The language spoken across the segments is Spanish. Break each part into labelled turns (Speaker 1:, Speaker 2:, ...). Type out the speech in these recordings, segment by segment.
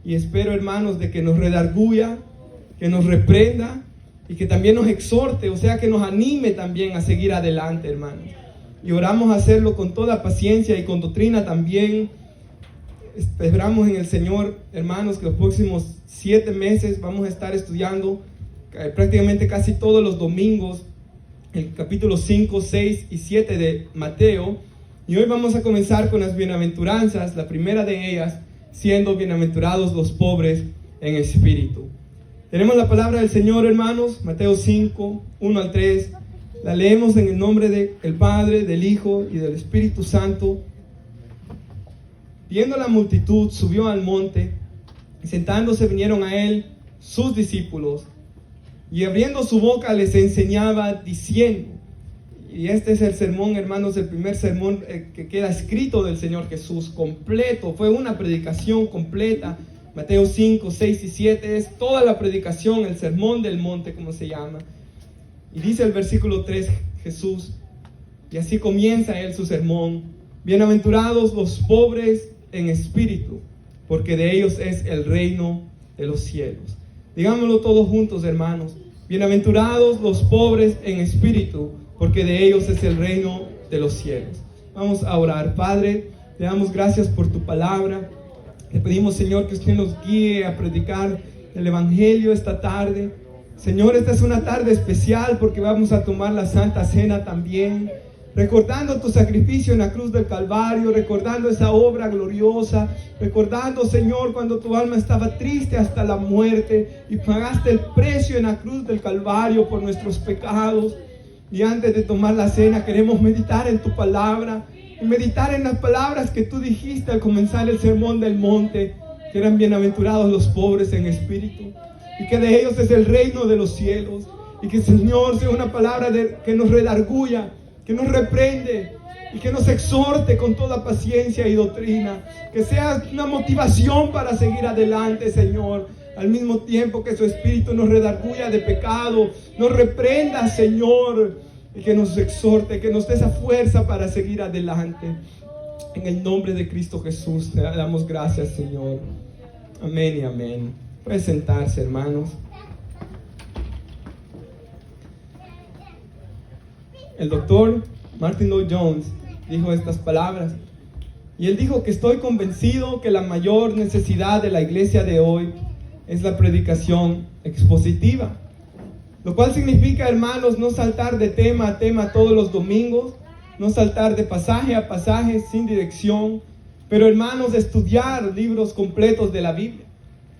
Speaker 1: y espero, hermanos, de que nos redarguya, que nos reprenda y que también nos exhorte, o sea, que nos anime también a seguir adelante, hermanos. Y oramos hacerlo con toda paciencia y con doctrina también. Esperamos en el Señor, hermanos, que los próximos 7 meses vamos a estar estudiando prácticamente casi todos los domingos el capítulo 5, 6 y 7 de Mateo. Y hoy vamos a comenzar con las bienaventuranzas, la primera de ellas siendo bienaventurados los pobres en espíritu. Tenemos la palabra del Señor, hermanos, Mateo 5, 1 al 3. La leemos en el nombre del Padre, del Hijo y del Espíritu Santo. Viendo la multitud, subió al monte, y sentándose vinieron a él sus discípulos, y abriendo su boca les enseñaba diciendo, y este es el sermón, hermanos, el primer sermón que queda escrito del Señor Jesús, completo, fue una predicación completa. Mateo 5, 6 y 7 es toda la predicación, el sermón del monte, como se llama. Y dice el versículo 3, Jesús, y así comienza él su sermón: bienaventurados los pobres en espíritu, porque de ellos es el reino de los cielos. Digámoslo todos juntos, hermanos: bienaventurados los pobres en espíritu, porque de ellos es el reino de los cielos. Vamos a orar. Padre, te damos gracias por tu palabra. Te pedimos, Señor, que usted nos guíe a predicar el Evangelio esta tarde. Señor, esta es una tarde especial porque vamos a tomar la Santa Cena también, recordando tu sacrificio en la cruz del Calvario, recordando esa obra gloriosa, recordando, Señor, cuando tu alma estaba triste hasta la muerte y pagaste el precio en la cruz del Calvario por nuestros pecados. Y antes de tomar la cena queremos meditar en tu palabra y meditar en las palabras que tú dijiste al comenzar el sermón del monte, que eran bienaventurados los pobres en espíritu y que de ellos es el reino de los cielos. Y que, Señor, sea una palabra que nos redarguya, que nos reprende y que nos exhorte con toda paciencia y doctrina, que sea una motivación para seguir adelante, Señor, al mismo tiempo que su Espíritu nos redarguya de pecado, nos reprenda, Señor, y que nos exhorte, que nos dé esa fuerza para seguir adelante. En el nombre de Cristo Jesús te damos gracias, Señor. Amén y amén. Pueden sentarse, hermanos. El doctor Martin Lloyd-Jones dijo estas palabras, y él dijo que estoy convencido que la mayor necesidad de la iglesia de hoy es la predicación expositiva, lo cual significa, hermanos, no saltar de tema a tema todos los domingos, no saltar de pasaje a pasaje sin dirección, pero, hermanos, estudiar libros completos de la Biblia,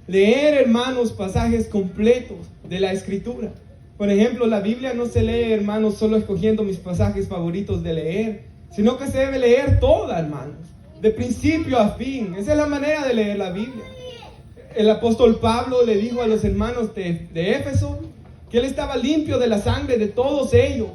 Speaker 1: leer, hermanos, pasajes completos de la Escritura. Por ejemplo, la Biblia no se lee, hermanos, solo escogiendo mis pasajes favoritos de leer, sino que se debe leer toda, hermanos, de principio a fin. Esa es la manera de leer la Biblia. El apóstol Pablo le dijo a los hermanos de Éfeso que él estaba limpio de la sangre de todos ellos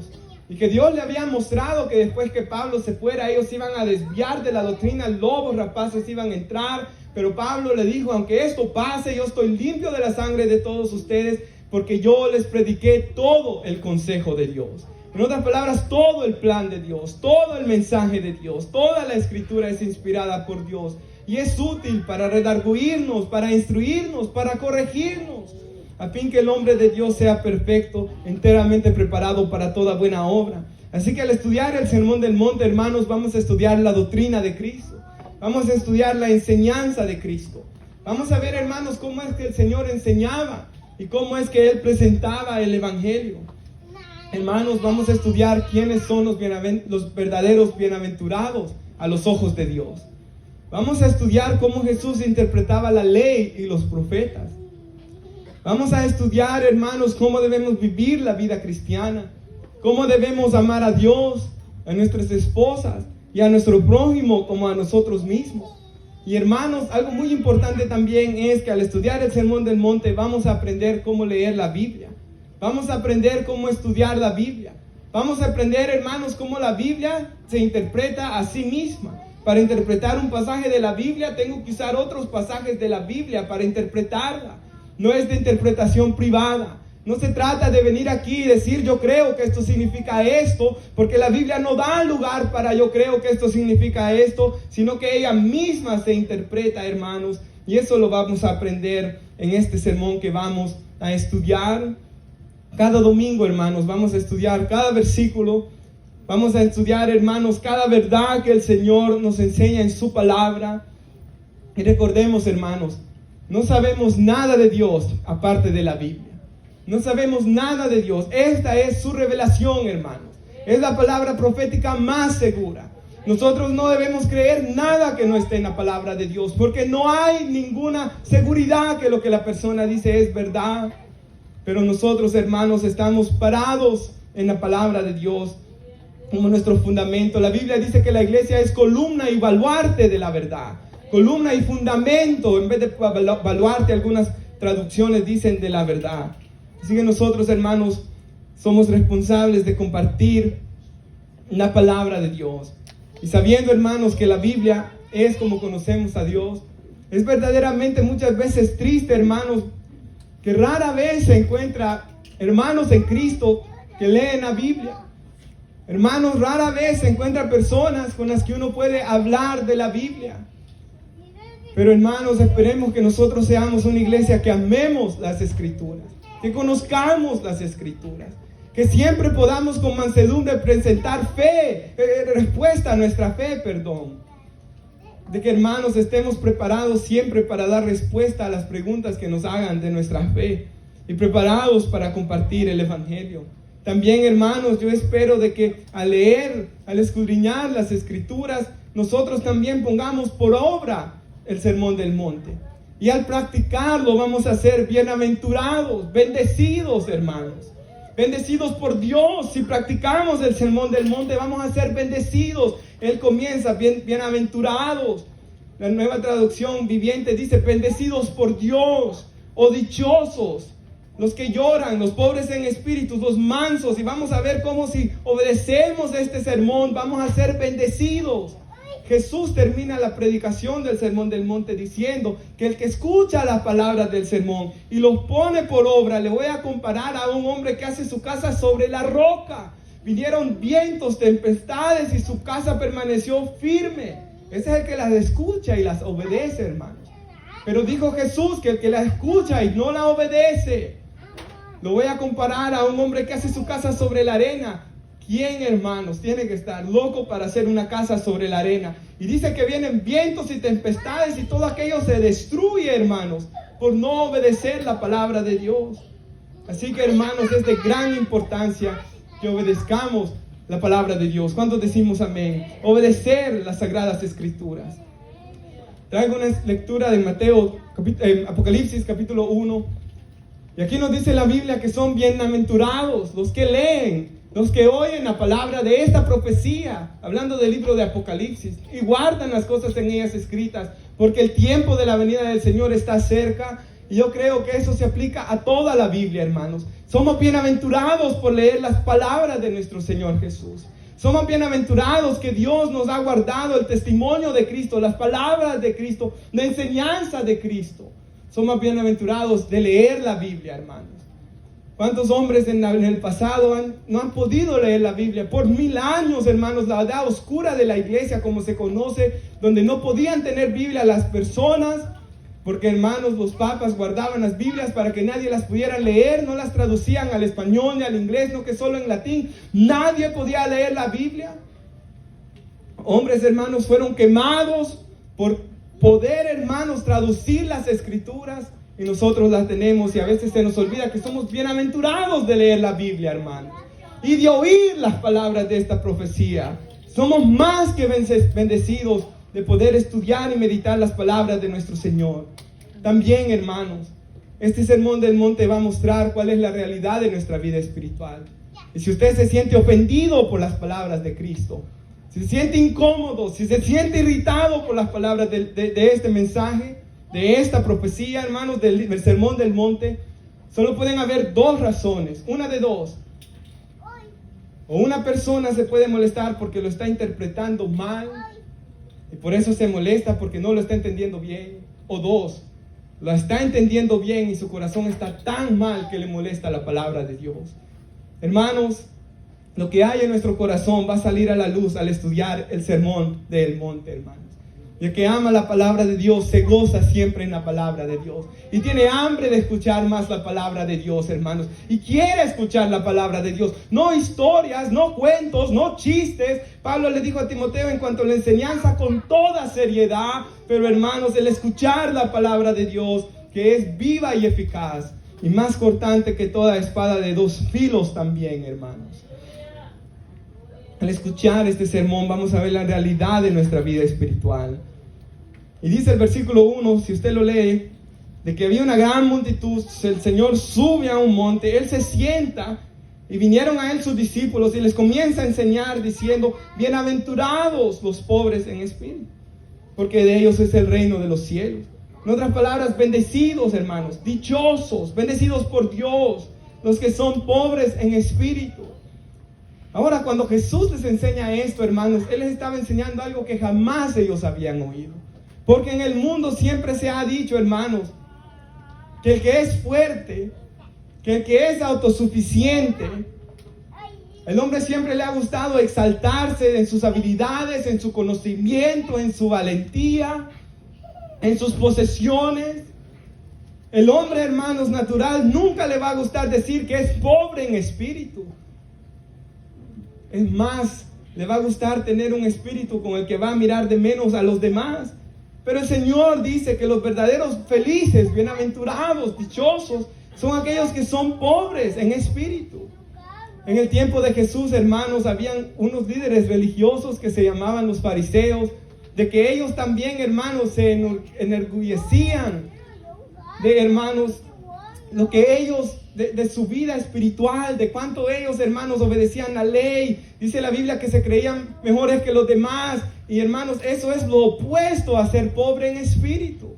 Speaker 1: y que Dios le había mostrado que después que Pablo se fuera, ellos iban a desviar de la doctrina, lobos rapaces iban a entrar, pero Pablo le dijo: aunque esto pase, yo estoy limpio de la sangre de todos ustedes, porque yo les prediqué todo el consejo de Dios. En otras palabras, todo el plan de Dios, todo el mensaje de Dios, toda la Escritura es inspirada por Dios y es útil para redarguirnos, para instruirnos, para corregirnos, a fin que el hombre de Dios sea perfecto, enteramente preparado para toda buena obra. Así que al estudiar el Sermón del Monte, hermanos, vamos a estudiar la doctrina de Cristo, vamos a estudiar la enseñanza de Cristo, vamos a ver, hermanos, cómo es que el Señor enseñaba y cómo es que Él presentaba el Evangelio. Hermanos, vamos a estudiar quiénes son los verdaderos bienaventurados a los ojos de Dios. Vamos a estudiar cómo Jesús interpretaba la ley y los profetas. Vamos a estudiar, hermanos, cómo debemos vivir la vida cristiana, cómo debemos amar a Dios, a nuestras esposas y a nuestro prójimo como a nosotros mismos. Y, hermanos, algo muy importante también es que al estudiar el Sermón del Monte vamos a aprender cómo leer la Biblia. Vamos a aprender cómo estudiar la Biblia. Vamos a aprender, hermanos, cómo la Biblia se interpreta a sí misma. Para interpretar un pasaje de la Biblia tengo que usar otros pasajes de la Biblia para interpretarla. No es de interpretación privada. No se trata de venir aquí y decir yo creo que esto significa esto, porque la Biblia no da lugar para yo creo que esto significa esto, sino que ella misma se interpreta, hermanos, Y eso lo vamos a aprender en este sermón que vamos a estudiar. Cada domingo, hermanos, vamos a estudiar cada versículo. Vamos a estudiar, hermanos, cada verdad que el Señor nos enseña en su palabra. Y recordemos, hermanos, no sabemos nada de Dios aparte de la Biblia. No sabemos nada de Dios. Esta es su revelación, hermanos. Es la palabra profética más segura. Nosotros no debemos creer nada que no esté en la palabra de Dios, porque no hay ninguna seguridad que lo que la persona dice es verdad. Pero nosotros, hermanos, estamos parados en la palabra de Dios como nuestro fundamento. La Biblia dice que la iglesia es columna y baluarte de la verdad. Columna y fundamento, en vez de baluarte, algunas traducciones dicen de la verdad. Así que nosotros, hermanos, somos responsables de compartir la palabra de Dios. Y sabiendo, hermanos, que la Biblia es como conocemos a Dios, es verdaderamente muchas veces triste, hermanos, que rara vez se encuentra hermanos en Cristo que leen la Biblia. Hermanos, rara vez se encuentran personas con las que uno puede hablar de la Biblia. Pero, hermanos, esperemos que nosotros seamos una iglesia que amemos las Escrituras, que conozcamos las Escrituras, que siempre podamos con mansedumbre presentar respuesta a nuestra fe, de que, hermanos, estemos preparados siempre para dar respuesta a las preguntas que nos hagan de nuestra fe y preparados para compartir el Evangelio. También, hermanos, yo espero de que al leer, al escudriñar las Escrituras, nosotros también pongamos por obra el Sermón del Monte. Y al practicarlo vamos a ser bienaventurados, bendecidos, hermanos. Bendecidos por Dios. Si practicamos el Sermón del Monte, vamos a ser bendecidos. Él comienza bienaventurados. La Nueva Traducción Viviente dice bendecidos por Dios o dichosos. Los que lloran, los pobres en espíritu, los mansos. Y vamos a ver cómo si obedecemos este sermón, vamos a ser bendecidos. Jesús termina la predicación del Sermón del Monte diciendo que el que escucha las palabras del sermón y los pone por obra, le voy a comparar a un hombre que hace su casa sobre la roca. Vinieron vientos, tempestades y su casa permaneció firme. Ese es el que las escucha y las obedece, hermanos. Pero dijo Jesús que el que la escucha y no la obedece, lo voy a comparar a un hombre que hace su casa sobre la arena. ¿Quién, hermanos, tiene que estar loco para hacer una casa sobre la arena? Y dice que vienen vientos y tempestades y todo aquello se destruye, hermanos, por no obedecer la palabra de Dios. Así que, hermanos, es de gran importancia que obedezcamos la palabra de Dios. ¿Cuántos decimos amén? Obedecer las Sagradas Escrituras. Traigo una lectura de Apocalipsis capítulo 1. Y aquí nos dice la Biblia que son bienaventurados los que leen, los que oyen la palabra de esta profecía, hablando del libro de Apocalipsis, y guardan las cosas en ellas escritas, porque el tiempo de la venida del Señor está cerca. Y yo creo que eso se aplica a toda la Biblia, hermanos. Somos bienaventurados por leer las palabras de nuestro Señor Jesús. Somos bienaventurados que Dios nos ha guardado el testimonio de Cristo, las palabras de Cristo, la enseñanza de Cristo. Somos bienaventurados de leer la Biblia, hermanos. ¿Cuántos hombres en el pasado no han podido leer la Biblia? Por 1000 años, hermanos, la edad oscura de la iglesia, como se conoce, donde no podían tener Biblia las personas, porque, hermanos, los papas guardaban las Biblias para que nadie las pudiera leer, no las traducían al español ni al inglés, no que solo en latín. Nadie podía leer la Biblia. Hombres, hermanos, fueron quemados por poder, hermanos, traducir las Escrituras. Y nosotros las tenemos y a veces se nos olvida que somos bienaventurados de leer la Biblia, hermanos, y de oír las palabras de esta profecía. Somos más que bendecidos de poder estudiar y meditar las palabras de nuestro Señor. También, hermanos, este Sermón del Monte va a mostrar cuál es la realidad de nuestra vida espiritual. Y si usted se siente ofendido por las palabras de Cristo, si se siente incómodo, si se siente irritado por las palabras de este mensaje, de esta profecía, hermanos, del Sermón del Monte, solo pueden haber dos razones, una de dos. O una persona se puede molestar porque lo está interpretando mal y por eso se molesta porque no lo está entendiendo bien. O dos, lo está entendiendo bien y su corazón está tan mal que le molesta la palabra de Dios. Hermanos, lo que hay en nuestro corazón va a salir a la luz al estudiar el Sermón del Monte, hermanos. Y el que ama la palabra de Dios se goza siempre en la palabra de Dios. Y tiene hambre de escuchar más la palabra de Dios, hermanos. Y quiere escuchar la palabra de Dios. No historias, no cuentos, no chistes. Pablo le dijo a Timoteo en cuanto a la enseñanza con toda seriedad. Pero hermanos, el escuchar la palabra de Dios, que es viva y eficaz. Y más cortante que toda espada de dos filos también, hermanos. Al escuchar este sermón vamos a ver la realidad de nuestra vida espiritual. Y dice el versículo 1, si usted lo lee, de que había una gran multitud, el Señor sube a un monte, Él se sienta y vinieron a Él sus discípulos y les comienza a enseñar diciendo, bienaventurados los pobres en espíritu, porque de ellos es el reino de los cielos. En otras palabras, bendecidos hermanos, dichosos, bendecidos por Dios, los que son pobres en espíritu. Ahora, cuando Jesús les enseña esto, hermanos, Él les estaba enseñando algo que jamás ellos habían oído. Porque en el mundo siempre se ha dicho, hermanos, que el que es fuerte, que el que es autosuficiente, el hombre siempre le ha gustado exaltarse en sus habilidades, en su conocimiento, en su valentía, en sus posesiones. El hombre, hermanos, natural, nunca le va a gustar decir que es pobre en espíritu. Es más, le va a gustar tener un espíritu con el que va a mirar de menos a los demás. Pero el Señor dice que los verdaderos felices, bienaventurados, dichosos, son aquellos que son pobres en espíritu. En el tiempo de Jesús, hermanos, habían unos líderes religiosos que se llamaban los fariseos, de que ellos también, hermanos, se enorgullecían de, hermanos, lo que ellos, de su vida espiritual, de cuánto ellos, hermanos, obedecían la ley. Dice la Biblia que se creían mejores que los demás. Y hermanos, eso es lo opuesto a ser pobre en espíritu.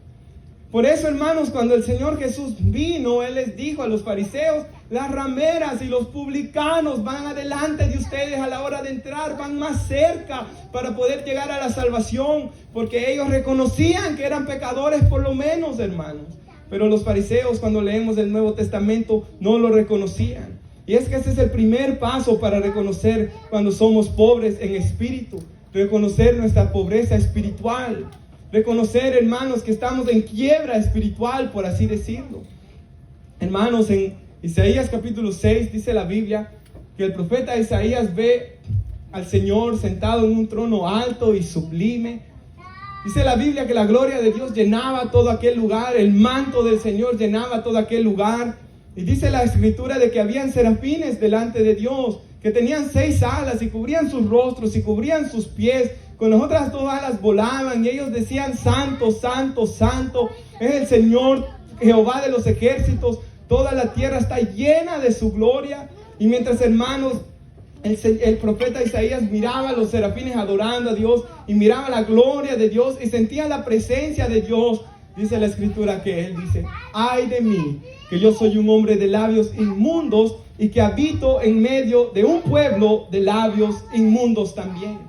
Speaker 1: Por eso, hermanos, cuando el Señor Jesús vino, Él les dijo a los fariseos, las rameras y los publicanos van adelante de ustedes a la hora de entrar, van más cerca para poder llegar a la salvación, porque ellos reconocían que eran pecadores por lo menos, hermanos. Pero los fariseos, cuando leemos el Nuevo Testamento, no lo reconocían. Y es que ese es el primer paso para reconocer cuando somos pobres en espíritu. Reconocer nuestra pobreza espiritual. Reconocer, hermanos, que estamos en quiebra espiritual, por así decirlo. Hermanos, en Isaías capítulo 6 dice la Biblia que el profeta Isaías ve al Señor sentado en un trono alto y sublime. Dice la Biblia que la gloria de Dios llenaba todo aquel lugar, el manto del Señor llenaba todo aquel lugar. Y dice la Escritura de que habían serafines delante de Dios, que tenían 6 alas y cubrían sus rostros y cubrían sus pies. Con las otras 2 alas volaban y ellos decían, Santo, Santo, Santo, es el Señor Jehová de los ejércitos. Toda la tierra está llena de su gloria. Y mientras, hermanos, el profeta Isaías miraba a los serafines adorando a Dios y miraba la gloria de Dios y sentía la presencia de Dios, dice la Escritura que él dice, ay de mí, que yo soy un hombre de labios inmundos y que habito en medio de un pueblo de labios inmundos también.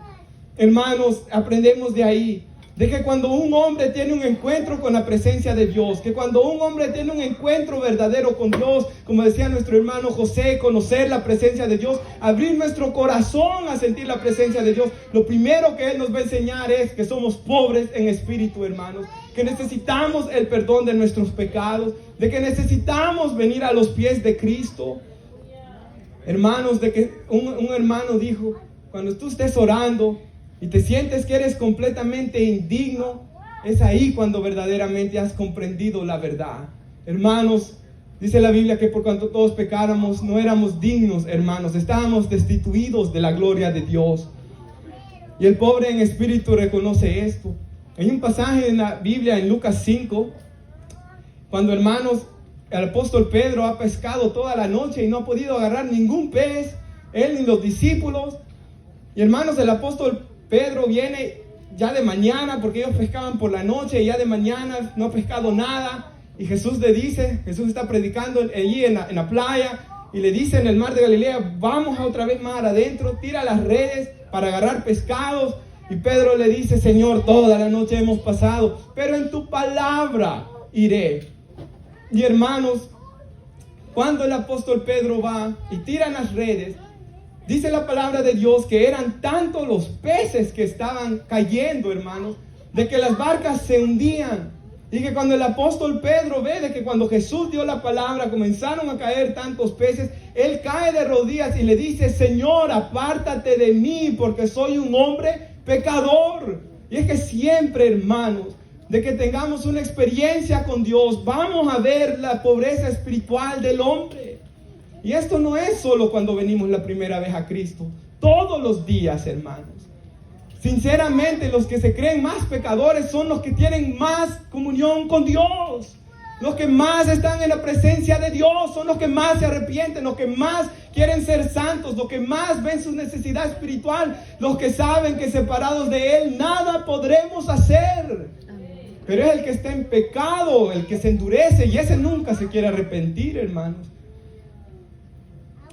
Speaker 1: Hermanos, aprendemos de ahí, de que cuando un hombre tiene un encuentro con la presencia de Dios, que cuando un hombre tiene un encuentro verdadero con Dios, como decía nuestro hermano José, conocer la presencia de Dios, abrir nuestro corazón a sentir la presencia de Dios, lo primero que Él nos va a enseñar es que somos pobres en espíritu, hermanos, que necesitamos el perdón de nuestros pecados, de que necesitamos venir a los pies de Cristo. Hermanos, de que un hermano dijo, cuando tú estés orando y te sientes que eres completamente indigno, es ahí cuando verdaderamente has comprendido la verdad. Hermanos, dice la Biblia que por cuanto todos pecáramos, no éramos dignos, hermanos, estábamos destituidos de la gloria de Dios. Y el pobre en espíritu reconoce esto. Hay un pasaje en la Biblia, en Lucas 5, cuando, hermanos, el apóstol Pedro ha pescado toda la noche y no ha podido agarrar ningún pez, él ni los discípulos. Y, hermanos, el apóstol Pedro viene ya de mañana, porque ellos pescaban por la noche, y ya de mañana no ha pescado nada. Y Jesús le dice, Jesús está predicando allí en la playa, y le dice en el mar de Galilea, vamos a otra vez mar adentro, tira las redes para agarrar pescados. Y Pedro le dice, Señor, toda la noche hemos pasado, pero en tu palabra iré. Y, hermanos, cuando el apóstol Pedro va y tira las redes, dice la palabra de Dios que eran tantos los peces que estaban cayendo, hermanos, de que las barcas se hundían. Y que cuando el apóstol Pedro ve de que cuando Jesús dio la palabra comenzaron a caer tantos peces, él cae de rodillas y le dice: Señor, apártate de mí porque soy un hombre pecador. Y es que siempre, hermanos, de que tengamos una experiencia con Dios, vamos a ver la pobreza espiritual del hombre. Y esto no es solo cuando venimos la primera vez a Cristo, todos los días, hermanos. Sinceramente, los que se creen más pecadores son los que tienen más comunión con Dios. Los que más están en la presencia de Dios son los que más se arrepienten, los que más quieren ser santos, los que más ven su necesidad espiritual, los que saben que separados de Él nada podremos hacer. Pero es el que está en pecado, el que se endurece, y ese nunca se quiere arrepentir, hermanos.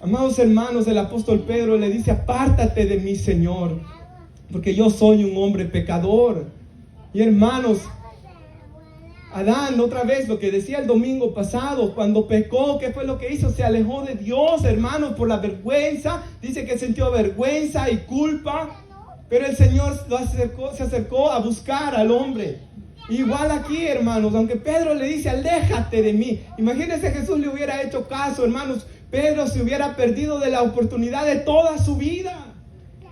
Speaker 1: Amados hermanos, el apóstol Pedro le dice: apártate de mí, Señor, porque yo soy un hombre pecador. Y hermanos, Adán, otra vez lo que decía el domingo pasado, cuando pecó, ¿qué fue lo que hizo? Se alejó de Dios, hermanos, por la vergüenza. Dice que sintió vergüenza y culpa, pero el Señor se acercó a buscar al hombre. Igual aquí, hermanos, aunque Pedro le dice: aléjate de mí. Imagínense, Jesús le hubiera hecho caso, hermanos, Pedro se hubiera perdido de la oportunidad de toda su vida.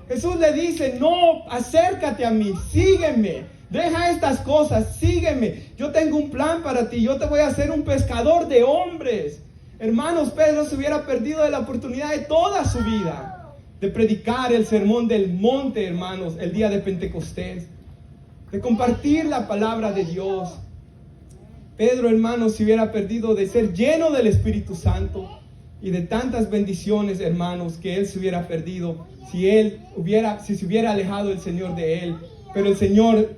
Speaker 1: Jesús le dice: no, acércate a mí, sígueme, deja estas cosas, sígueme, yo tengo un plan para ti, yo te voy a hacer un pescador de hombres. Hermanos, Pedro se hubiera perdido de la oportunidad de toda su vida, de predicar el sermón del monte, hermanos, el día de Pentecostés, de compartir la palabra de Dios. Pedro, hermanos, se hubiera perdido de ser lleno del Espíritu Santo y de tantas bendiciones, hermanos, que él se hubiera perdido si se hubiera alejado el Señor de él. Pero el Señor,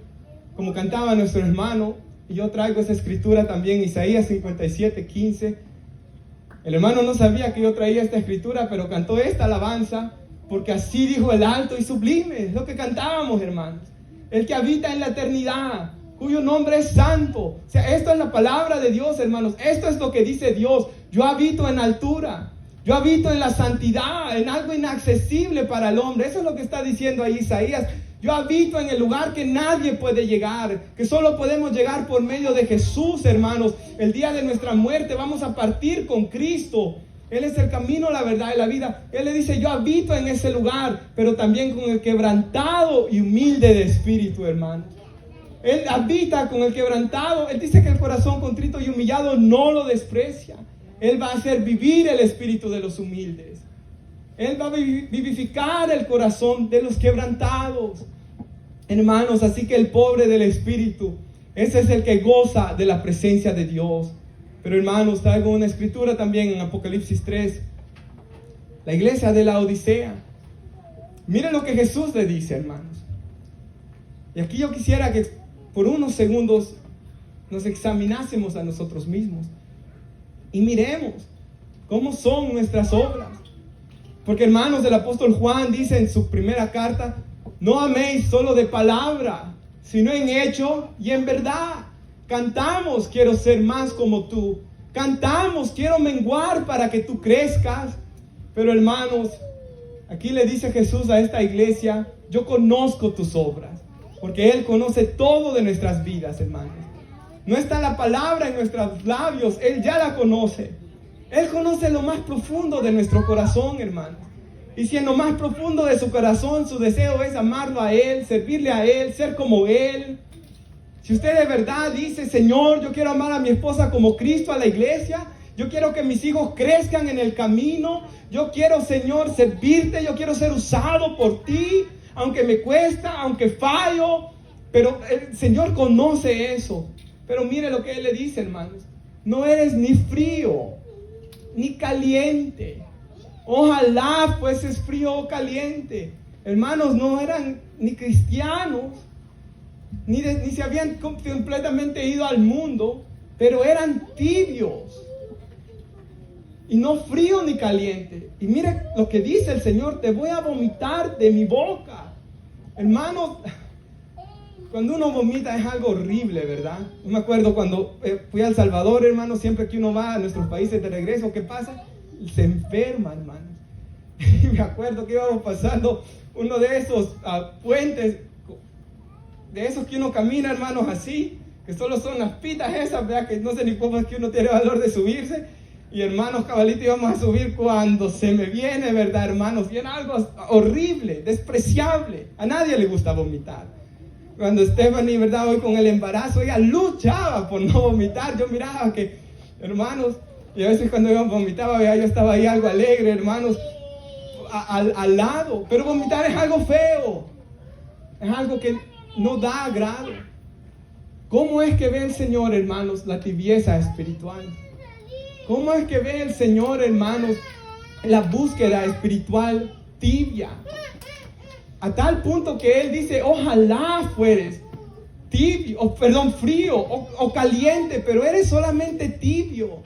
Speaker 1: como cantaba nuestro hermano, y yo traigo esa escritura también, Isaías 57:15. El hermano no sabía que yo traía esta escritura, pero cantó esta alabanza, porque así dijo el alto y sublime. Es lo que cantábamos, hermanos. El que habita en la eternidad, cuyo nombre es santo. O sea, esto es la palabra de Dios, hermanos. Esto es lo que dice Dios. Yo habito en altura, yo habito en la santidad, en algo inaccesible para el hombre. Eso es lo que está diciendo ahí Isaías. Yo habito en el lugar que nadie puede llegar, que solo podemos llegar por medio de Jesús, hermanos. El día de nuestra muerte vamos a partir con Cristo. Él es el camino, la verdad y la vida. Él le dice: yo habito en ese lugar, pero también con el quebrantado y humilde de espíritu, hermano. Él habita con el quebrantado. Él dice que el corazón contrito y humillado no lo desprecia. Él va a hacer vivir el espíritu de los humildes. Él va a vivificar el corazón de los quebrantados. Hermanos, así que el pobre del espíritu, ese es el que goza de la presencia de Dios. Pero hermanos, traigo una escritura también en Apocalipsis 3. La iglesia de la Odisea. Miren lo que Jesús le dice, hermanos. Y aquí yo quisiera que por unos segundos nos examinásemos a nosotros mismos y miremos cómo son nuestras obras. Porque, hermanos, el apóstol Juan dice en su primera carta: no améis solo de palabra, sino en hecho y en verdad. Cantamos: quiero ser más como tú. Cantamos: quiero menguar para que tú crezcas. Pero, hermanos, aquí le dice Jesús a esta iglesia: yo conozco tus obras, porque Él conoce todo de nuestras vidas, hermanos. No está la palabra en nuestros labios, Él ya la conoce. Él conoce lo más profundo de nuestro corazón, hermanos. Y si en lo más profundo de su corazón su deseo es amarlo a Él, servirle a Él, ser como Él. Si usted de verdad dice: Señor, yo quiero amar a mi esposa como Cristo a la iglesia, yo quiero que mis hijos crezcan en el camino, yo quiero, Señor, servirte, yo quiero ser usado por ti, aunque me cuesta, aunque fallo, pero el Señor conoce eso. Pero mire lo que Él le dice, hermanos: no eres ni frío ni caliente. Ojalá fueses frío o caliente. Hermanos, no eran ni cristianos, ni se habían completamente ido al mundo, pero eran tibios. Y no frío ni caliente. Y mire lo que dice el Señor: te voy a vomitar de mi boca. Hermanos, cuando uno vomita es algo horrible, ¿verdad? Yo me acuerdo cuando fui a El Salvador, hermanos, siempre que uno va a nuestros países de regreso, ¿qué pasa? Se enferma, hermanos. Y me acuerdo que íbamos pasando uno de esos puentes de esos que uno camina, hermanos, así, que solo son las pitas esas, ¿verdad? Que no sé ni cómo es que uno tiene valor de subirse. Y hermanos, cabalito, íbamos a subir cuando se me viene, ¿verdad, hermanos? Y era algo horrible, despreciable. A nadie le gusta vomitar. Cuando Stephanie, ¿verdad? Hoy con el embarazo, ella luchaba por no vomitar. Yo miraba que, hermanos, y a veces cuando yo vomitaba, ¿verdad? Yo estaba ahí algo alegre, hermanos, al lado. Pero vomitar es algo feo. Es algo que no da agrado. ¿Cómo es que ve el Señor, hermanos, la tibieza espiritual? ¿Cómo es que ve el Señor, hermanos, la búsqueda espiritual tibia? A tal punto que Él dice, ojalá fueres tibio, frío o caliente, pero eres solamente tibio.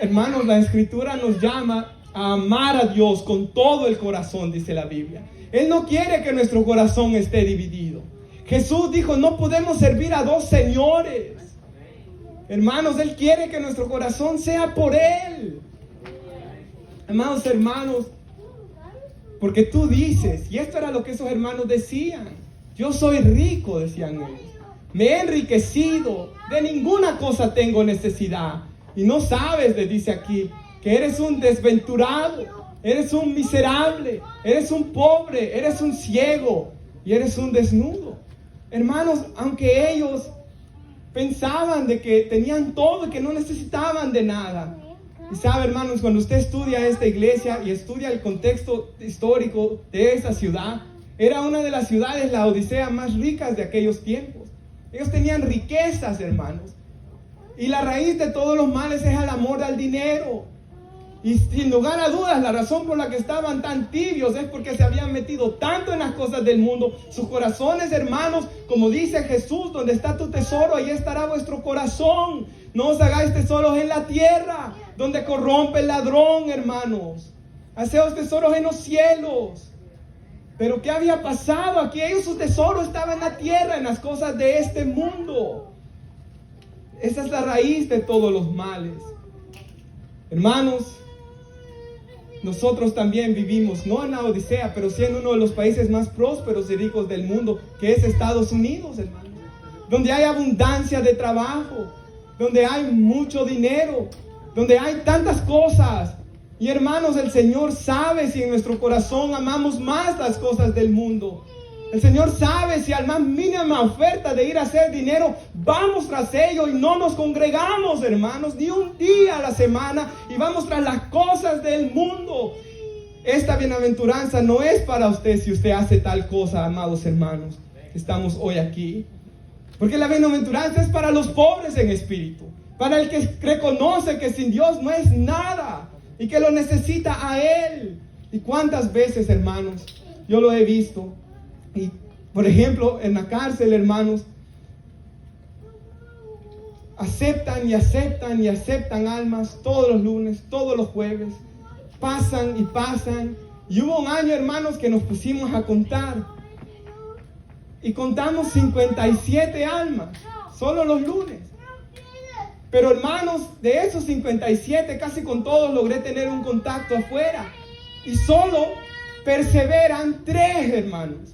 Speaker 1: Hermanos, la Escritura nos llama a amar a Dios con todo el corazón, dice la Biblia. Él no quiere que nuestro corazón esté dividido. Jesús dijo, no podemos servir a dos señores. Hermanos, Él quiere que nuestro corazón sea por Él. Hermanos, porque tú dices, y esto era lo que esos hermanos decían, yo soy rico, decían ellos, me he enriquecido, de ninguna cosa tengo necesidad. Y no sabes, les dice aquí, que eres un desventurado, eres un miserable, eres un pobre, eres un ciego y eres un desnudo. Hermanos, aunque ellos pensaban de que tenían todo y que no necesitaban de nada. Y sabe, hermanos, cuando usted estudia esta iglesia y estudia el contexto histórico de esa ciudad, era una de las ciudades, la Odisea, más ricas de aquellos tiempos. Ellos tenían riquezas, hermanos. Y la raíz de todos los males es el amor al dinero. Y sin lugar a dudas, la razón por la que estaban tan tibios es porque se habían metido tanto en las cosas del mundo. Sus corazones, hermanos, como dice Jesús, donde está tu tesoro, ahí estará vuestro corazón. No os hagáis tesoros en la tierra, donde corrompe el ladrón, hermanos. Haceos tesoros en los cielos. Pero ¿qué había pasado? Aquí ellos, su tesoro estaba en la tierra, en las cosas de este mundo. Esa es la raíz de todos los males. Hermanos, nosotros también vivimos, no en la Odisea, pero sí en uno de los países más prósperos y ricos del mundo, que es Estados Unidos, hermanos. Donde hay abundancia de trabajo, donde hay mucho dinero, donde hay tantas cosas. Y hermanos, el Señor sabe si en nuestro corazón amamos más las cosas del mundo. El Señor sabe si al más mínima oferta de ir a hacer dinero, vamos tras ello y no nos congregamos, hermanos, ni un día a la semana y vamos tras las cosas del mundo. Esta bienaventuranza no es para usted si usted hace tal cosa, amados hermanos. Estamos hoy aquí. Porque la bienaventuranza es para los pobres en espíritu, para el que reconoce que sin Dios no es nada y que lo necesita a Él. ¿Y cuántas veces, hermanos, yo lo he visto? Y, por ejemplo, en la cárcel, hermanos, aceptan y aceptan y aceptan almas todos los lunes, todos los jueves. Pasan y pasan. Y hubo un año, hermanos, que nos pusimos a contar. Y contamos 57 almas, solo los lunes. Pero, hermanos, de esos 57, casi con todos logré tener un contacto afuera. Y solo perseveran 3, hermanos.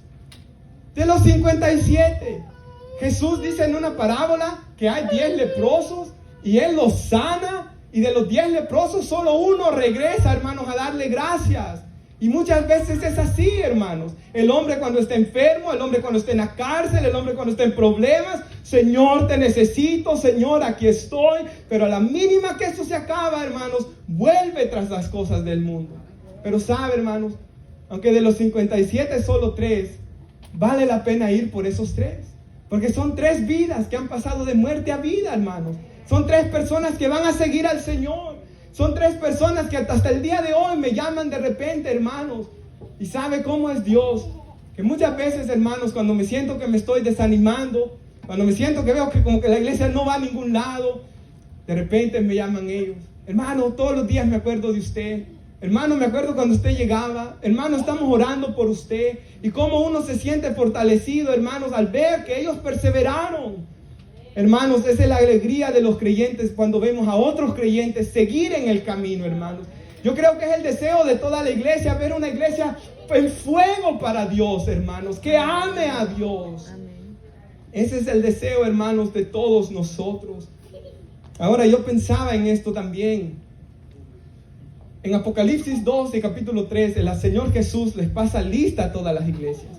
Speaker 1: De los 57, Jesús dice en una parábola que hay 10 leprosos y Él los sana, y de los 10 leprosos solo uno regresa, hermanos, a darle gracias. Y muchas veces es así, hermanos. El hombre cuando está enfermo, el hombre cuando está en la cárcel, el hombre cuando está en problemas, Señor, te necesito, Señor, aquí estoy. Pero a la mínima que esto se acaba, hermanos, vuelve tras las cosas del mundo. Pero sabe, hermanos, aunque de los 57 solo 3, vale la pena ir por esos 3, porque son 3 vidas que han pasado de muerte a vida, hermanos. Son 3 personas que van a seguir al Señor. Son 3 personas que hasta el día de hoy me llaman de repente, hermanos. Y sabe cómo es Dios, que muchas veces, hermanos, cuando me siento que me estoy desanimando, cuando me siento que veo que como que la iglesia no va a ningún lado, de repente me llaman ellos. Hermano, todos los días me acuerdo de usted. Hermano, me acuerdo cuando usted llegaba. Hermano, estamos orando por usted. Y cómo uno se siente fortalecido, hermanos, al ver que ellos perseveraron. Hermanos, esa es la alegría de los creyentes cuando vemos a otros creyentes seguir en el camino, hermanos. Yo creo que es el deseo de toda la iglesia, ver una iglesia en fuego para Dios, hermanos, que ame a Dios.
Speaker 2: Amén.
Speaker 1: Ese es el deseo, hermanos, de todos nosotros. Ahora yo pensaba en esto también. En Apocalipsis 12, capítulo 13, el Señor Jesús les pasa lista a todas las iglesias.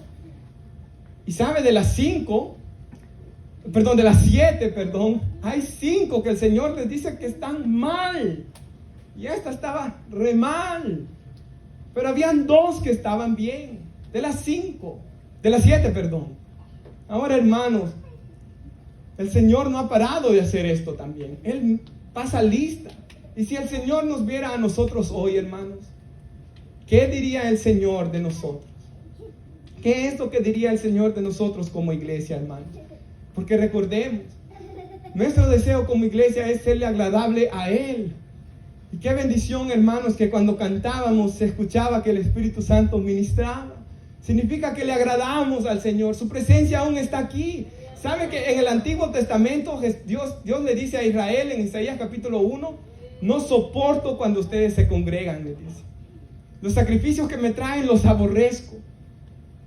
Speaker 1: Y sabe, de las 7, hay 5 que el Señor les dice que están mal. Y esta estaba re mal. Pero habían 2 que estaban bien. De las 7. Ahora, hermanos, el Señor no ha parado de hacer esto también. Él pasa lista. Y si el Señor nos viera a nosotros hoy, hermanos, ¿qué diría el Señor de nosotros? ¿Qué es lo que diría el Señor de nosotros como iglesia, hermanos? Porque recordemos, nuestro deseo como iglesia es serle agradable a Él. Y qué bendición, hermanos, que cuando cantábamos se escuchaba que el Espíritu Santo ministraba. Significa que le agradamos al Señor. Su presencia aún está aquí. ¿Sabe que en el Antiguo Testamento Dios le dice a Israel en Isaías capítulo 1, no soporto cuando ustedes se congregan, le dice. Los sacrificios que me traen los aborrezco.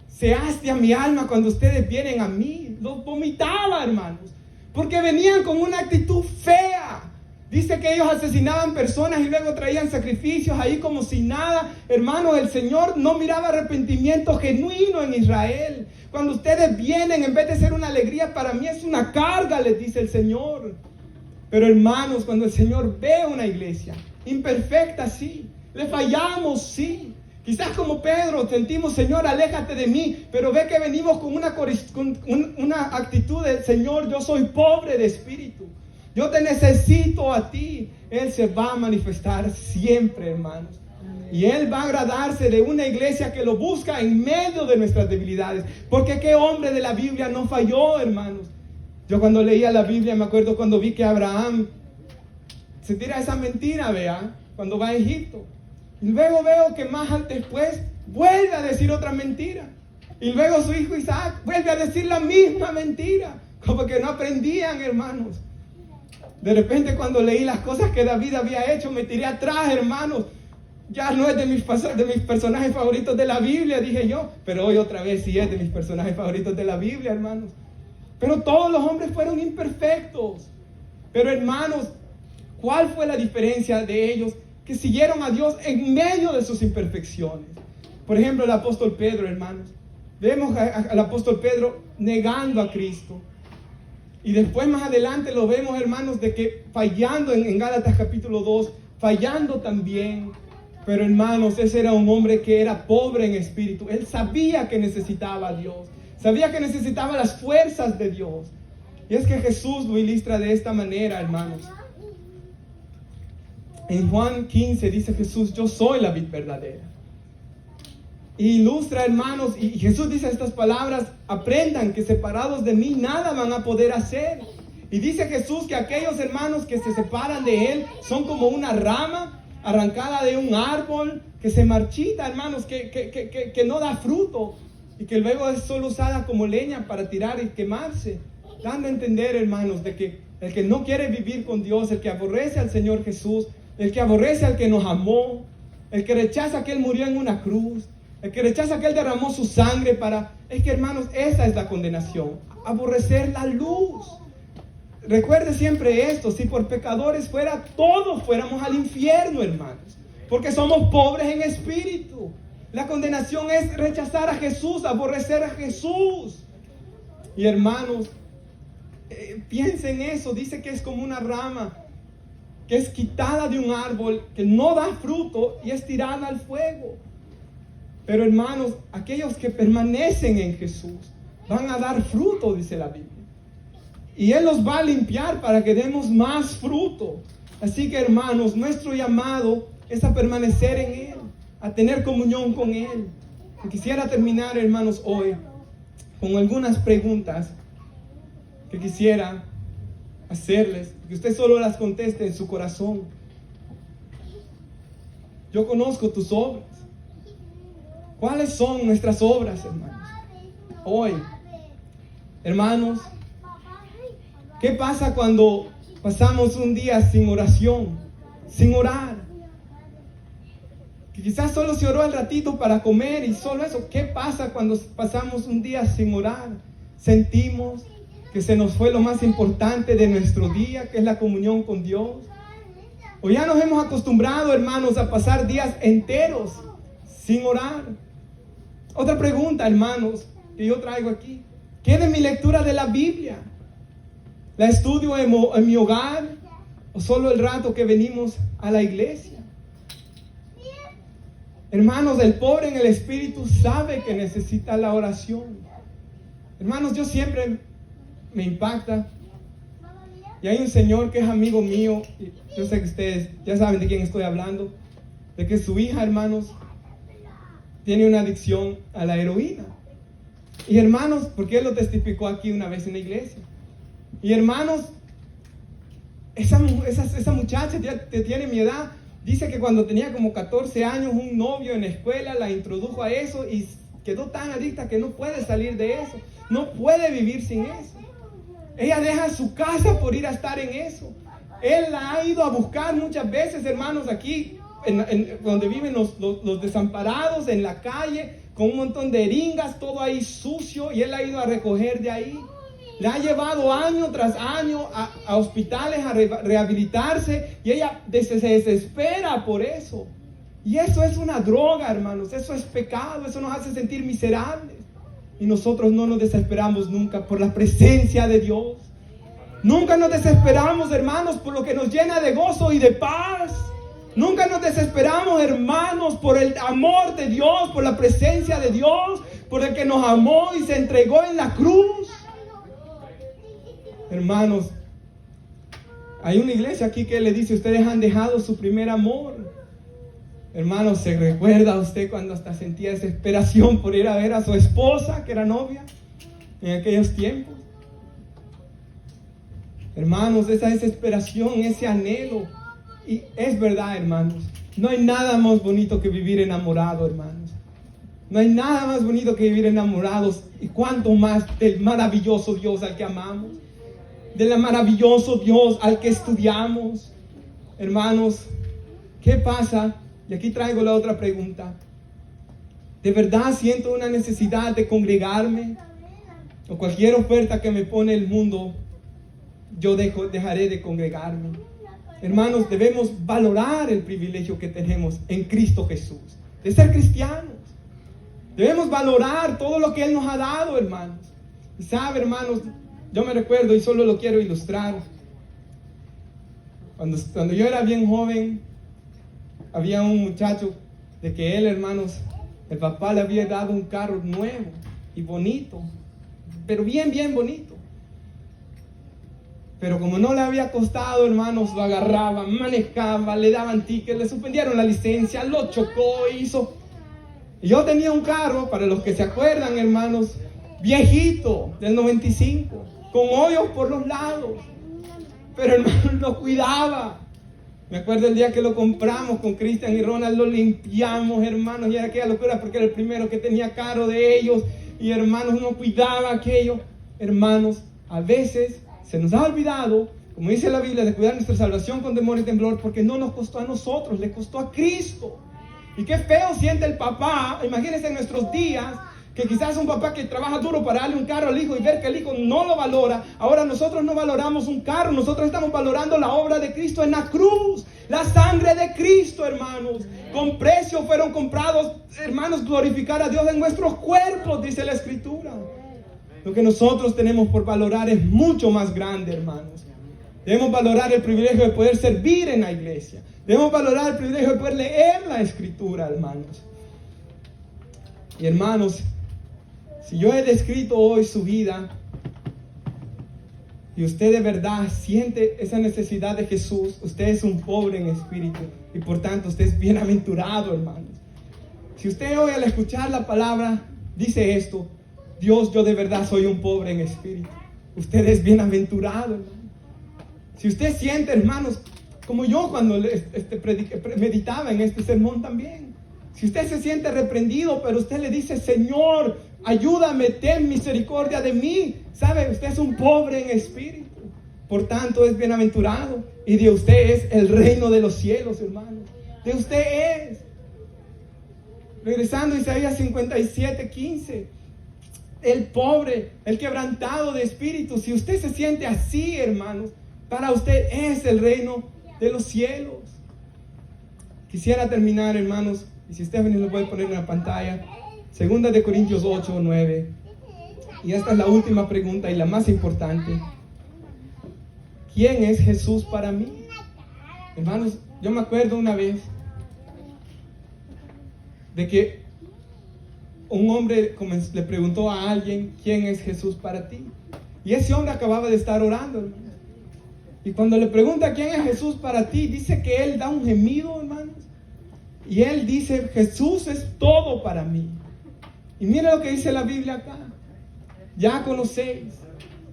Speaker 1: Se hastia mi alma cuando ustedes vienen a mí. Los vomitaba, hermanos, porque venían con una actitud fea. Dice que ellos asesinaban personas y luego traían sacrificios ahí como si nada. Hermanos, el Señor no miraba arrepentimiento genuino en Israel. Cuando ustedes vienen, en vez de ser una alegría, para mí es una carga, les dice el Señor. Pero hermanos, cuando el Señor ve una iglesia imperfecta, sí, le fallamos, sí. Quizás como Pedro sentimos, Señor, aléjate de mí, pero ve que venimos con una actitud de, Señor, yo soy pobre de espíritu. Yo te necesito a ti. Él se va a manifestar siempre, hermanos. Y Él va a agradarse de una iglesia que lo busca en medio de nuestras debilidades. Porque qué hombre de la Biblia no falló, hermanos. Yo cuando leía la Biblia me acuerdo cuando vi que Abraham se tira esa mentira, vea, cuando va a Egipto. Y luego veo que más después vuelve a decir otra mentira. Y luego su hijo Isaac vuelve a decir la misma mentira. Como que no aprendían, hermanos. De repente cuando leí las cosas que David había hecho, me tiré atrás, hermanos. Ya no es de mis personajes favoritos de la Biblia, dije yo. Pero hoy otra vez sí es de mis personajes favoritos de la Biblia, hermanos. Pero todos los hombres fueron imperfectos. Pero hermanos, ¿cuál fue la diferencia de ellos? Que siguieron a Dios en medio de sus imperfecciones. Por ejemplo, el apóstol Pedro, hermanos. Vemos al apóstol Pedro negando a Cristo. Y después más adelante lo vemos, hermanos, de que fallando en Gálatas capítulo 2, fallando también. Pero hermanos, ese era un hombre que era pobre en espíritu. Él sabía que necesitaba a Dios. Sabía que necesitaba las fuerzas de Dios. Y es que Jesús lo ilustra de esta manera, hermanos. En Juan 15 dice Jesús, yo soy la vid verdadera. Y ilustra, hermanos, y Jesús dice estas palabras, aprendan que separados de mí nada van a poder hacer. Y dice Jesús que aquellos hermanos que se separan de Él son como una rama arrancada de un árbol que se marchita, hermanos, que no da fruto y que luego es solo usada como leña para tirar y quemarse. Dando a entender, hermanos, de que el que no quiere vivir con Dios, el que aborrece al Señor Jesús, el que aborrece al que nos amó, el que rechaza que Él murió en una cruz, el que rechaza que Él derramó su sangre para... Es que, hermanos, esa es la condenación. Aborrecer la luz. Recuerde siempre esto. Si por pecadores fuera, todos fuéramos al infierno, hermanos. Porque somos pobres en espíritu. La condenación es rechazar a Jesús, aborrecer a Jesús. Y hermanos, piensen en eso. Dice que es como una rama que es quitada de un árbol, que no da fruto y es tirada al fuego. Pero hermanos, aquellos que permanecen en Jesús van a dar fruto, dice la Biblia. Y Él los va a limpiar para que demos más fruto. Así que hermanos, nuestro llamado es a permanecer en Él, a tener comunión con Él. Y quisiera terminar, hermanos, hoy con algunas preguntas que quisiera hacerles, que usted solo las conteste en su corazón. Yo conozco tus obras. ¿Cuáles son nuestras obras, hermanos? Hoy, hermanos, ¿qué pasa cuando pasamos un día sin oración, sin orar? quizás solo se oró al ratito para comer y solo eso. ¿Qué pasa cuando pasamos un día sin orar? Sentimos que se nos fue lo más importante de nuestro día, que es la comunión con Dios. O ya nos hemos acostumbrado, hermanos, a pasar días enteros sin orar. Otra pregunta, hermanos, que yo traigo aquí. ¿Qué de mi lectura de la Biblia? ¿La estudio en mi hogar o solo el rato que venimos a la iglesia? Hermanos, el pobre en el espíritu sabe que necesita la oración. Hermanos, yo siempre me impacta. Y hay un señor que es amigo mío, y yo sé que ustedes ya saben de quién estoy hablando, de que su hija, hermanos, tiene una adicción a la heroína. Y hermanos, porque él lo testificó aquí una vez en la iglesia. Y hermanos, esa muchacha que tiene mi edad, dice que cuando tenía como 14 años, un novio en la escuela la introdujo a eso y quedó tan adicta que no puede salir de eso. No puede vivir sin eso. Ella deja su casa por ir a estar en eso. Él la ha ido a buscar muchas veces, hermanos, aquí donde viven los desamparados, en la calle, con un montón de eringas, todo ahí sucio, y él ha ido a recoger de ahí. Le ha llevado año tras año a hospitales a rehabilitarse, y ella se desespera por eso. Y eso es una droga, hermanos, eso es pecado, eso nos hace sentir miserables. Y nosotros no nos desesperamos nunca por la presencia de Dios. Nunca nos desesperamos, hermanos, por lo que nos llena de gozo y de paz. Nunca nos desesperamos, hermanos, por el amor de Dios, por la presencia de Dios, por el que nos amó y se entregó en la cruz. Hermanos, hay una iglesia aquí que le dice: ustedes han dejado su primer amor. Hermanos, ¿se recuerda usted cuando hasta sentía desesperación por ir a ver a su esposa, que era novia, en aquellos tiempos? Hermanos, esa desesperación, ese anhelo. Y es verdad, hermanos, no hay nada más bonito que vivir enamorado, hermanos. No hay nada más bonito que vivir enamorados, y cuánto más del maravilloso Dios al que amamos, del maravilloso Dios al que estudiamos. Hermanos, ¿qué pasa? Y aquí traigo la otra pregunta. ¿De verdad siento una necesidad de congregarme? ¿O cualquier oferta que me pone el mundo, yo dejaré de congregarme? Hermanos, debemos valorar el privilegio que tenemos en Cristo Jesús, de ser cristianos. Debemos valorar todo lo que Él nos ha dado, hermanos. Y sabe, hermanos, yo me recuerdo, y solo lo quiero ilustrar. Cuando yo era bien joven, había un muchacho de que él, hermanos, el papá le había dado un carro nuevo y bonito, pero bien, bien bonito. Pero como no le había costado, hermanos, lo agarraba, manejaba, le daban tickets, le suspendieron la licencia, lo chocó, hizo. Y yo tenía un carro, para los que se acuerdan, hermanos, viejito, del 95, con hoyos por los lados. Pero, hermanos, lo cuidaba. Me acuerdo el día que lo compramos con Cristian y Ronald, lo limpiamos, hermanos, y era aquella locura porque era el primero que tenía carro de ellos, y hermanos, no cuidaba aquello. Hermanos, a veces se nos ha olvidado, como dice la Biblia, de cuidar nuestra salvación con temor y temblor, porque no nos costó a nosotros, le costó a Cristo. Y qué feo siente el papá, imagínense en nuestros días, que quizás un papá que trabaja duro para darle un carro al hijo y ver que el hijo no lo valora. Ahora nosotros no valoramos un carro, nosotros estamos valorando la obra de Cristo en la cruz, la sangre de Cristo, hermanos. Con precio fueron comprados, hermanos, glorificar a Dios en nuestros cuerpos, dice la Escritura. Lo que nosotros tenemos por valorar es mucho más grande, hermanos. Debemos valorar el privilegio de poder servir en la iglesia. Debemos valorar el privilegio de poder leer la Escritura, hermanos. Y hermanos, si yo he descrito hoy su vida y usted de verdad siente esa necesidad de Jesús, usted es un pobre en espíritu y por tanto usted es bienaventurado, hermanos. Si usted hoy al escuchar la palabra dice esto: Dios, yo de verdad soy un pobre en espíritu, usted es bienaventurado, hermano. Si usted siente, hermanos, como yo cuando meditaba en este sermón también, si usted se siente reprendido, pero usted le dice: Señor, ayúdame, ten misericordia de mí, ¿sabe? Usted es un pobre en espíritu, por tanto es bienaventurado, y de usted es el reino de los cielos, hermano. De usted es. Regresando a Isaías 57:15. El pobre, el quebrantado de espíritu. Si usted se siente así, hermanos, para usted es el reino de los cielos. Quisiera terminar, hermanos, y si Stephanie lo puede poner en la pantalla, 2 de Corintios 8:9. Y esta es la última pregunta y la más importante. ¿Quién es Jesús para mí? Hermanos, yo me acuerdo una vez de que un hombre le preguntó a alguien: ¿quién es Jesús para ti? Y ese hombre acababa de estar orando, hermanos. Y cuando le pregunta quién es Jesús para ti, dice que él da un gemido, hermanos. Y él dice: Jesús es todo para mí. Y mire lo que dice la Biblia acá. Ya conocéis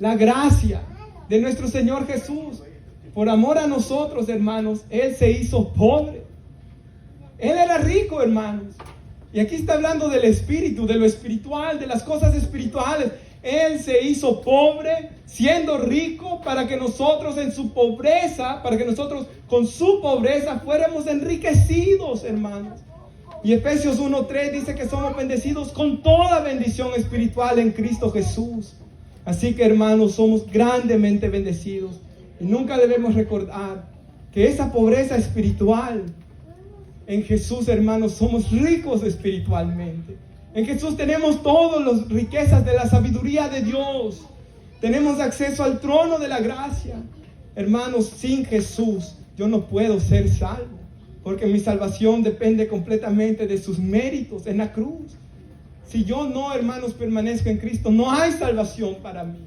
Speaker 1: la gracia de nuestro Señor Jesús. Por amor a nosotros, hermanos, Él se hizo pobre. Él era rico, hermanos. Y aquí está hablando del espíritu, de lo espiritual, de las cosas espirituales. Él se hizo pobre, siendo rico, para que nosotros en su pobreza, para que nosotros con su pobreza fuéramos enriquecidos, hermanos. Y Efesios 1:3 dice que somos bendecidos con toda bendición espiritual en Cristo Jesús. Así que, hermanos, somos grandemente bendecidos. Y nunca debemos recordar que esa pobreza espiritual, en Jesús, hermanos, somos ricos espiritualmente. En Jesús tenemos todas las riquezas de la sabiduría de Dios. Tenemos acceso al trono de la gracia. Hermanos, sin Jesús yo no puedo ser salvo, porque mi salvación depende completamente de sus méritos en la cruz. Si yo no, hermanos, permanezco en Cristo, no hay salvación para mí.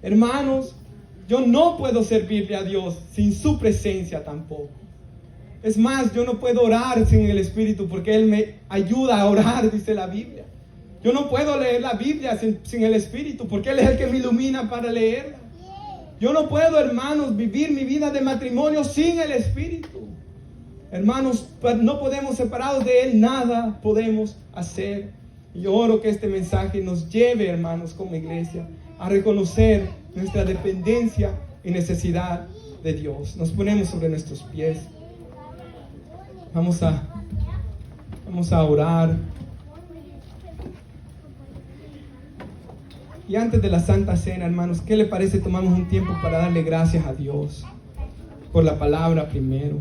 Speaker 1: Hermanos, yo no puedo servirle a Dios sin su presencia tampoco. Es más, yo no puedo orar sin el Espíritu, porque Él me ayuda a orar, dice la Biblia. Yo no puedo leer la Biblia sin el Espíritu, porque Él es el que me ilumina para leerla. Yo no puedo, hermanos, vivir mi vida de matrimonio sin el Espíritu. Hermanos, no podemos separados de Él, nada podemos hacer. Y yo oro que este mensaje nos lleve, hermanos, como iglesia, a reconocer nuestra dependencia y necesidad de Dios. Nos ponemos sobre nuestros pies. Vamos a orar. Y antes de la Santa Cena, hermanos, ¿qué le parece? Tomamos un tiempo para darle gracias a Dios por la palabra primero.